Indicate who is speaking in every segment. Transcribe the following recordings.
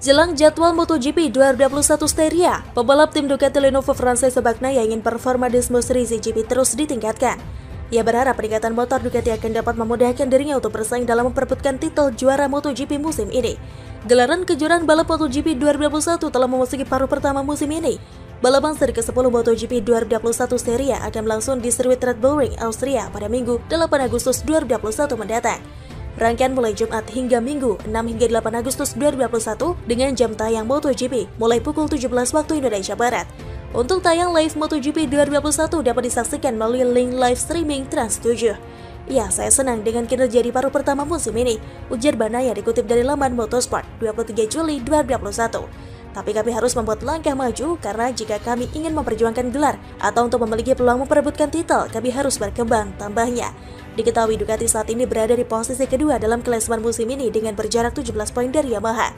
Speaker 1: Jelang jadwal MotoGP 2021 Styria, pembalap tim Ducati Lenovo Francesco Bagnaia ingin performa di semua seri GP terus ditingkatkan. Ia berharap peningkatan motor Ducati akan dapat memudahkan dirinya untuk bersaing dalam memperebutkan titel juara MotoGP musim ini. Gelaran kejuaraan balap MotoGP 2021 telah memasuki paruh pertama musim ini. Balapan seri ke-10 MotoGP 2021 Styria akan berlangsung di sirkuit Red Bull Ring, Austria pada Minggu 8 Agustus 2021 mendatang. Rangkaian mulai Jumat hingga Minggu 6 hingga 8 Agustus 2021 dengan jam tayang MotoGP mulai pukul 17 waktu Indonesia Barat. Untuk tayang live MotoGP 2021 dapat disaksikan melalui link live streaming Trans7. Ya, saya senang dengan kinerja di paruh pertama musim ini, ujar Bagnaia dikutip dari laman Motorsport 23 Juli 2021. Tapi kami harus membuat langkah maju karena jika kami ingin memperjuangkan gelar atau untuk memiliki peluang memperebutkan titel, kami harus berkembang, tambahnya. Diketahui Ducati saat ini berada di posisi kedua dalam klasemen musim ini dengan berjarak 17 poin dari Yamaha.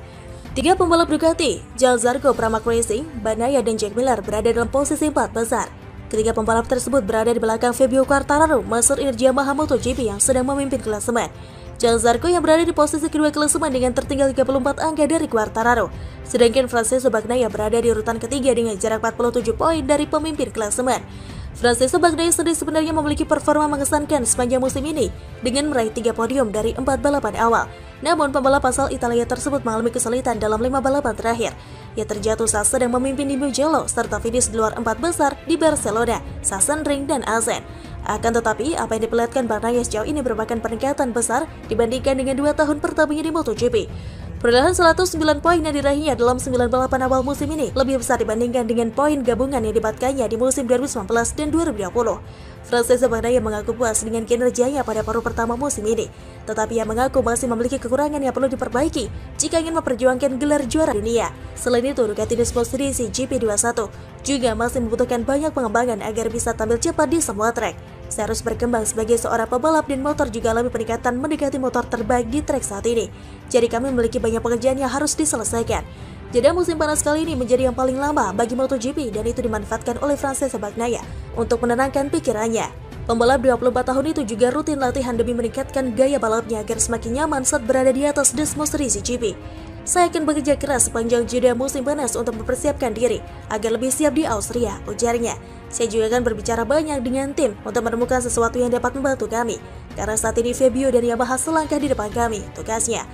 Speaker 1: Tiga pembalap Ducati, Joao Zarco, Pramac Racing, Bagnaia, dan Jack Miller berada dalam posisi 4 besar. Ketiga pembalap tersebut berada di belakang Fabio Quartararo, Master Energy Yamaha MotoGP yang sedang memimpin klasemen. Joao Zarco yang berada di posisi kedua klasemen dengan tertinggal 34 angka dari Quartararo. Sedangkan Francesco Bagnaia berada di urutan ketiga dengan jarak 47 poin dari pemimpin klasemen. Francesco Bagnaia sendiri sebenarnya memiliki performa mengesankan sepanjang musim ini dengan meraih 3 podium dari 4 balapan awal. Namun pembalap asal Italia tersebut mengalami kesulitan dalam 5 balapan terakhir. Ia terjatuh saat sedang memimpin di Mugello serta finish di luar 4 besar di Barcelona, Sachsenring, dan Assen. Akan tetapi, apa yang diperlihatkan Bagnaia sejauh ini merupakan peningkatan besar dibandingkan dengan 2 tahun pertamanya di MotoGP. Perolehan 109 poin yang diraihnya dalam 9 balapan awal musim ini lebih besar dibandingkan dengan poin gabungan yang didapatkannya di musim 2019 dan 2020. Francesco Bagnaia mengaku puas dengan kinerjanya pada paruh pertama musim ini, tetapi ia mengaku masih memiliki kekurangan yang perlu diperbaiki jika ingin memperjuangkan gelar juara dunia. Selain itu, Ducati Sport Series GP21 juga masih membutuhkan banyak pengembangan agar bisa tampil cepat di semua trek. Saya harus berkembang sebagai seorang pembalap dan motor juga alami peningkatan mendekati motor terbaik di trek saat ini. Jadi kami memiliki banyak pekerjaan yang harus diselesaikan. Jeda musim panas kali ini menjadi yang paling lama bagi MotoGP dan itu dimanfaatkan oleh Francesco Bagnaia untuk menenangkan pikirannya. Pembalap 24 tahun itu juga rutin latihan demi meningkatkan gaya balapnya agar semakin nyaman saat berada di atas Desmos Series GP. Saya akan bekerja keras sepanjang jeda musim panas untuk mempersiapkan diri agar lebih siap di Austria, ujarnya. Saya juga akan berbicara banyak dengan tim untuk menemukan sesuatu yang dapat membantu kami, karena saat ini Fabio dan Yamaha selangkah di depan kami, tugasnya.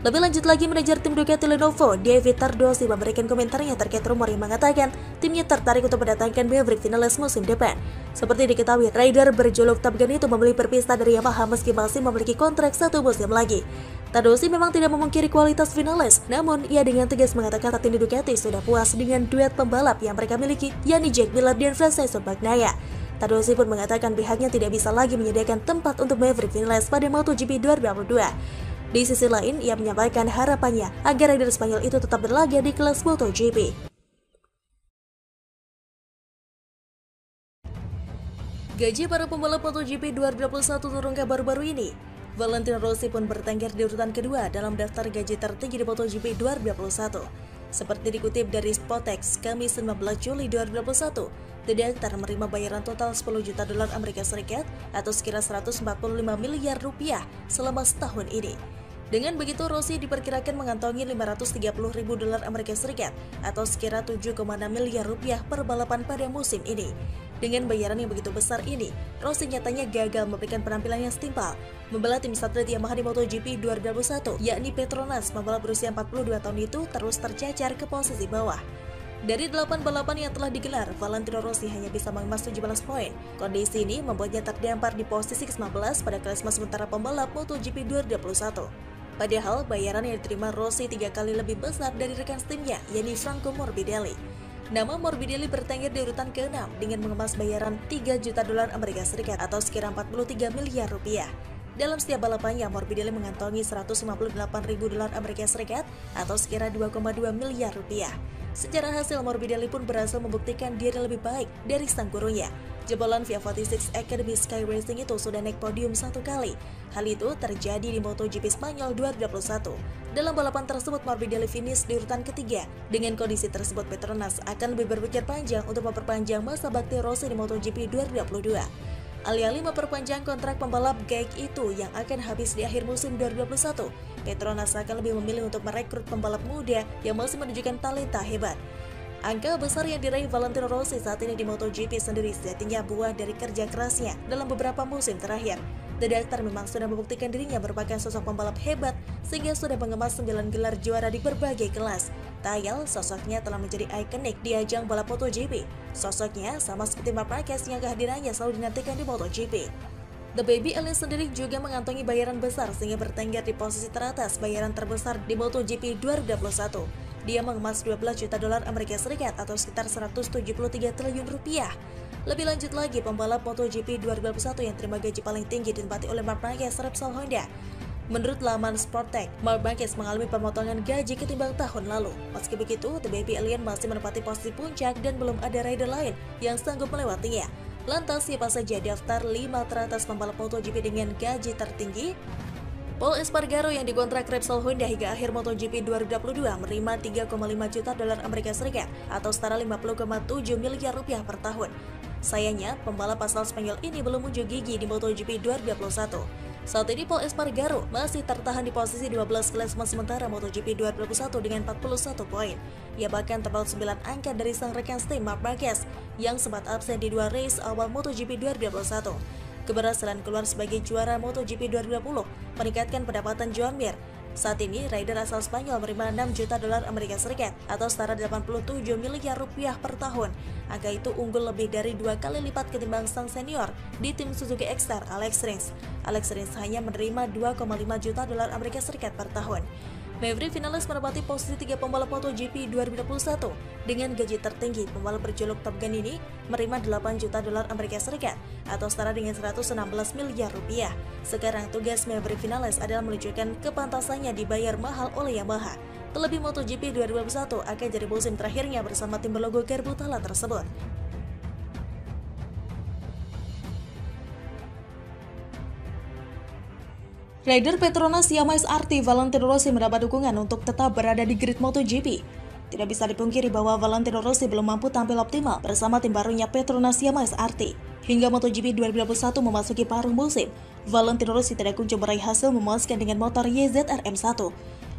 Speaker 1: Lebih lanjut lagi, manajer tim Ducati Lenovo, David Tardosi, memberikan komentarnya terkait rumor yang mengatakan timnya tertarik untuk mendatangkan Maverick Vinales musim depan. Seperti diketahui, rider berjuluk Top Gun itu memilih berpisah dari Yamaha meski masih memiliki kontrak 1 musim lagi. Tardosi memang tidak memungkiri kualitas Vinales, namun ia dengan tegas mengatakan saat ini Ducati sudah puas dengan duet pembalap yang mereka miliki, yakni Jack Miller dan Francesco Bagnaia. Tardosi pun mengatakan pihaknya tidak bisa lagi menyediakan tempat untuk Maverick Vinales pada MotoGP 2022. Di sisi lain, ia menyampaikan harapannya agar rider Spanyol itu tetap berlaga di kelas MotoGP. Gaji para pembalap MotoGP 2021 turun baru-baru ini. Valentino Rossi pun bertengger di urutan kedua dalam daftar gaji tertinggi di MotoGP 2021. Seperti dikutip dari Spotex, Kamis 19 Juli 2021, The Doctor menerima bayaran total 10 juta dolar Amerika Serikat atau sekira 145 miliar rupiah selama setahun ini. Dengan begitu, Rossi diperkirakan mengantongi 530 ribu dolar Amerika Serikat atau sekira 7,6 miliar rupiah per balapan pada musim ini. Dengan bayaran yang begitu besar ini, Rossi nyatanya gagal memberikan penampilan yang setimpal. Membela tim satelit Yamaha di MotoGP 2021, yakni Petronas, pembalap berusia 42 tahun itu terus tercacar ke posisi bawah. Dari 8 balapan yang telah digelar, Valentino Rossi hanya bisa mengemas 17 poin. Kondisi ini membuatnya terdampar di posisi ke-19 pada klasemen sementara pembalap MotoGP 2021. Padahal bayaran yang diterima Rossi 3 kali lebih besar dari rekan timnya, yakni Franco Morbidelli. Nama Morbidelli bertengger di urutan ke-6 dengan mengemas bayaran 3 juta dolar Amerika Serikat atau sekira 43 miliar rupiah. Dalam setiap balapannya, Morbidelli mengantongi 158 ribu dolar Amerika Serikat atau sekira 2,2 miliar rupiah. Secara hasil, Morbidelli pun berhasil membuktikan diri lebih baik dari sang gurunya. Jebolan Via 46 Academy Sky Racing itu sudah naik podium 1 kali. Hal itu terjadi di MotoGP Spanyol 2021. Dalam balapan tersebut, Morbidelli finish di urutan ketiga. Dengan kondisi tersebut, Petronas akan lebih berpikir panjang untuk memperpanjang masa bakti Rossi di MotoGP 2022. Alih-alih memperpanjang kontrak pembalap GAIC itu yang akan habis di akhir musim 2021, Petronas akan lebih memilih untuk merekrut pembalap muda yang masih menunjukkan talenta hebat. Angka besar yang diraih Valentino Rossi saat ini di MotoGP sendiri sejatinya buah dari kerja kerasnya dalam beberapa musim terakhir. The Doctor memang sudah membuktikan dirinya merupakan sosok pembalap hebat sehingga sudah mengemas 9 gelar juara di berbagai kelas. Tak ayal, sosoknya telah menjadi ikonik di ajang balap MotoGP. Sosoknya sama seperti Marc Marquez yang kehadirannya selalu dinantikan di MotoGP. The Baby Alien sendiri juga mengantongi bayaran besar sehingga bertengger di posisi teratas bayaran terbesar di MotoGP 2021. Dia mengemas 12 juta dolar Amerika Serikat atau sekitar 173 triliun rupiah. Lebih lanjut lagi, pembalap MotoGP 2021 yang terima gaji paling tinggi ditempati oleh Marc Marquez Repsol Honda. Menurut laman Sportech, Marc Marquez mengalami pemotongan gaji ketimbang tahun lalu. Meski begitu, The Baby Alien masih menempati posisi puncak dan belum ada rider lain yang sanggup melewatinya. Lantas, siapa saja daftar 5 teratas pembalap MotoGP dengan gaji tertinggi? Pol Espargaro yang dikontrak Repsol Honda hingga akhir MotoGP 2022 menerima 3,5 juta dolar Amerika Serikat atau setara 50,7 miliar rupiah per tahun. Sayangnya, pembalap asal Spanyol ini belum unjuk gigi di MotoGP 2021. Saat ini Pol Espargaro masih tertahan di posisi 12 klasemen sementara MotoGP 2021 dengan 41 poin. Ia bahkan terpaut 9 angka dari sang rekan tim Marc Marquez yang sempat absen di 2 race awal MotoGP 2021. Keberhasilan keluar sebagai juara MotoGP 2020 meningkatkan pendapatan Joan Mir. Saat ini, rider asal Spanyol menerima 6 juta dolar Amerika Serikat atau setara 87 miliar rupiah per tahun. Angka itu unggul lebih dari 2 kali lipat ketimbang sang senior di tim Suzuki X-Star Alex Rins. Alex Rins hanya menerima 2,5 juta dolar Amerika Serikat per tahun. Maverick Vinales menempati posisi 3 pembalap MotoGP 2021. Dengan gaji tertinggi, pembalap berjuluk Top Gun ini menerima 8 juta dolar Amerika Serikat atau setara dengan 116 miliar rupiah. Sekarang tugas Maverick Vinales adalah menunjukkan kepantasannya dibayar mahal oleh Yamaha. Terlebih MotoGP 2021 akan jadi musim terakhirnya bersama tim berlogo Garbu Tala tersebut. Rider Petronas Yamaha SRT Valentino Rossi mendapat dukungan untuk tetap berada di grid MotoGP. Tidak bisa dipungkiri bahwa Valentino Rossi belum mampu tampil optimal bersama tim barunya Petronas Yamaha SRT. Hingga MotoGP 2021 memasuki paruh musim, Valentino Rossi tidak kunjung meraih hasil memuaskan dengan motor YZR-M1.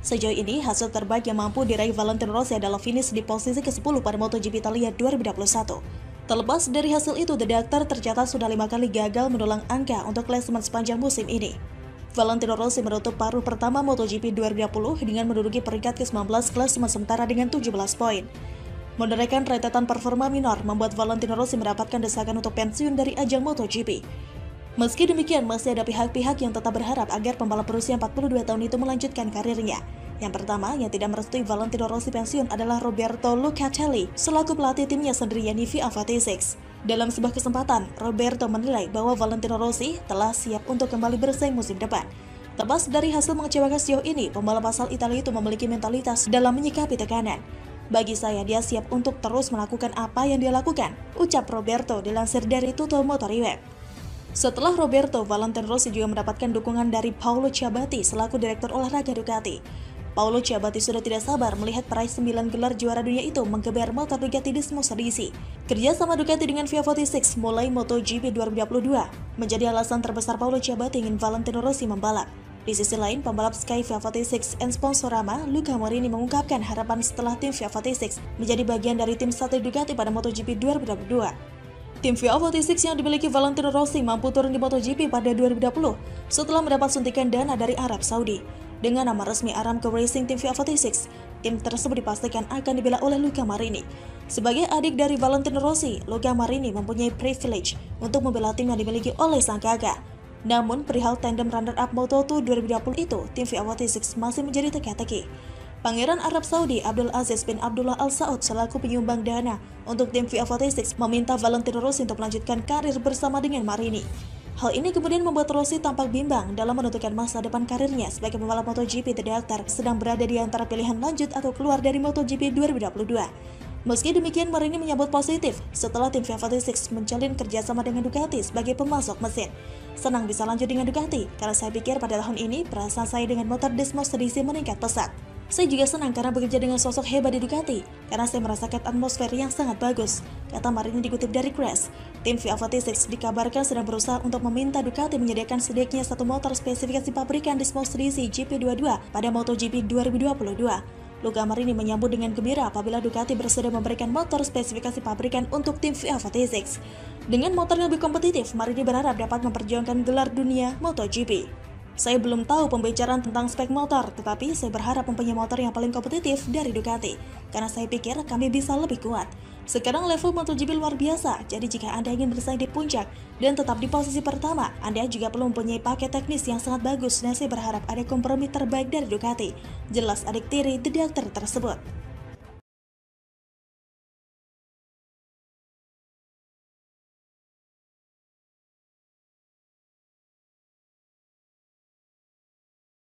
Speaker 1: Sejauh ini, hasil terbaik yang mampu diraih Valentino Rossi adalah finish di posisi ke-10 pada MotoGP Italia 2021. Terlepas dari hasil itu, The Doctor tercatat sudah 5 kali gagal mendulang angka untuk klasemen sepanjang musim ini. Valentino Rossi menutup paruh pertama MotoGP 2020 dengan menduduki peringkat ke-19 klasemen sementara dengan 17 poin. Menorehkan rentetan performa minor membuat Valentino Rossi mendapatkan desakan untuk pensiun dari ajang MotoGP. Meski demikian, masih ada pihak-pihak yang tetap berharap agar pembalap berusia 42 tahun itu melanjutkan karirnya. Yang pertama, yang tidak merestui Valentino Rossi pensiun adalah Roberto Lucatelli, selaku pelatih timnya sendiri yakni VR46. Dalam sebuah kesempatan, Roberto menilai bahwa Valentino Rossi telah siap untuk kembali bersaing musim depan. Lepas dari hasil mengecewakan sejauh ini, pembalap asal Italia itu memiliki mentalitas dalam menyikapi tekanan. Bagi saya, dia siap untuk terus melakukan apa yang dia lakukan, ucap Roberto dilansir dari Tutto Motori Web. Setelah Roberto, Valentino Rossi juga mendapatkan dukungan dari Paolo Ciabatti selaku direktur olahraga Ducati. Paolo Ciabatti sudah tidak sabar melihat peraih 9 gelar juara dunia itu menggeber motor Ducati Desmos Risi. Kerja sama Ducati dengan VR46 mulai MotoGP 2022 menjadi alasan terbesar Paolo Ciabatti ingin Valentino Rossi membalap. Di sisi lain, pembalap Sky VR46 and Sponsorama, Luca Marini mengungkapkan harapan setelah tim VR46 menjadi bagian dari tim satelit Ducati pada MotoGP 2022. Tim VR46 yang dimiliki Valentino Rossi mampu turun di MotoGP pada 2020 setelah mendapat suntikan dana dari Arab Saudi. Dengan nama resmi Aramco Racing Tim VR46, tim tersebut dipastikan akan dibela oleh Luca Marini. Sebagai adik dari Valentino Rossi, Luca Marini mempunyai privilege untuk membela tim yang dimiliki oleh sang kakak. Namun, perihal tandem runner-up Moto2 2020 itu, tim VR46 masih menjadi teka-teki. Pangeran Arab Saudi Abdul Aziz bin Abdullah Al Saud selaku penyumbang dana untuk tim VR46 meminta Valentino Rossi untuk melanjutkan karir bersama dengan Marini. Hal ini kemudian membuat Rossi tampak bimbang dalam menentukan masa depan karirnya sebagai pembalap MotoGP. The Doctor sedang berada di antara pilihan lanjut atau keluar dari MotoGP 2022. Meski demikian, Marini menyambut positif setelah tim VR46 menjalin kerjasama dengan Ducati sebagai pemasok mesin. Senang bisa lanjut dengan Ducati, karena saya pikir pada tahun ini perasaan saya dengan motor Desmos Risi meningkat pesat. Saya juga senang karena bekerja dengan sosok hebat di Ducati, karena saya merasakan atmosfer yang sangat bagus, kata Marini dikutip dari Crash. Tim V46 dikabarkan sedang berusaha untuk meminta Ducati menyediakan sedikitnya satu motor spesifikasi pabrikan di Most Racing GP22 pada MotoGP 2022. Luca Marini menyambut dengan gembira apabila Ducati bersedia memberikan motor spesifikasi pabrikan untuk tim V46. Dengan motor yang lebih kompetitif, Marini berharap dapat memperjuangkan gelar dunia MotoGP. Saya belum tahu pembicaraan tentang spek motor, tetapi saya berharap mempunyai motor yang paling kompetitif dari Ducati, karena saya pikir kami bisa lebih kuat. Sekarang level MotoGP luar biasa, jadi jika Anda ingin bersaing di puncak dan tetap di posisi pertama, Anda juga perlu mempunyai paket teknis yang sangat bagus dan saya berharap ada kompromi terbaik dari Ducati. Jelas adik tiri The Doctor tersebut.